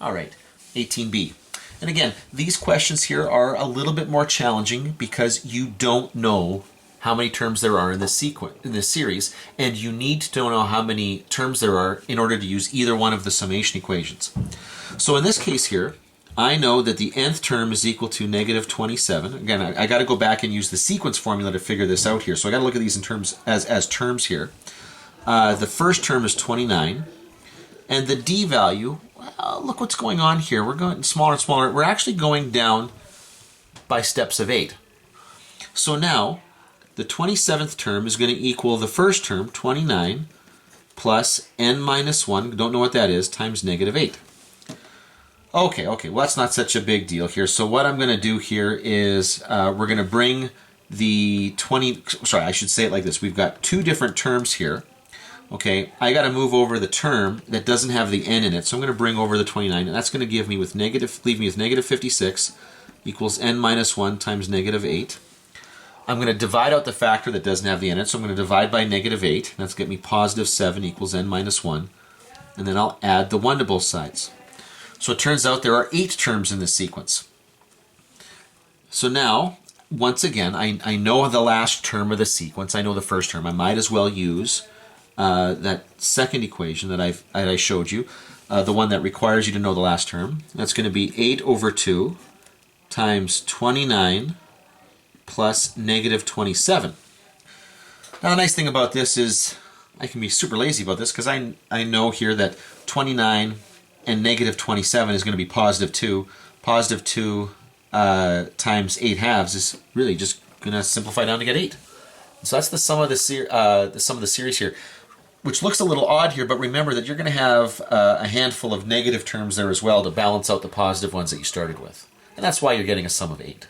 All right, 18b. And again, these questions here are a little bit more challenging because you don't know how many terms there are in this series, and you need to know how many terms there are in order to use either one of the summation equations. So in this case here, I know that the nth term is equal to negative 27. Again, I got to go back and use the sequence formula to figure this out here. So I got to look at these in terms as terms here. The first term is 29, and the d value, well, look what's going on here. We're going smaller and smaller. We're actually going down by steps of 8. So now, the 27th term is going to equal the first term, 29, plus n minus 1, don't know what that is, times negative 8. Okay, well that's not such a big deal here. So what I'm going to do here is we're going to bring the I should say it like this. We've got two different terms here. Okay, I got to move over the term that doesn't have the n in it. So I'm going to bring over the 29, and that's going to leave me with negative 56 equals n minus 1 times negative 8. I'm going to divide out the factor that doesn't have the n in it, so I'm going to divide by negative 8. That's going to get me positive 7 equals n minus 1. And then I'll add the 1 to both sides. So it turns out there are 8 terms in this sequence. So now, once again, I know the last term of the sequence. I know the first term. I might as well use that second equation that I showed you, the one that requires you to know the last term. That's going to be 8 over 2 times 29 plus negative 27. Now the nice thing about this is I can be super lazy about this because I know here that 29 and negative 27 is going to be positive 2. Positive 2 times 8 halves is really just going to simplify down to get 8. So that's the sum of the series here, which looks a little odd here, but remember that you're going to have a handful of negative terms there as well to balance out the positive ones that you started with. And that's why you're getting a sum of 8.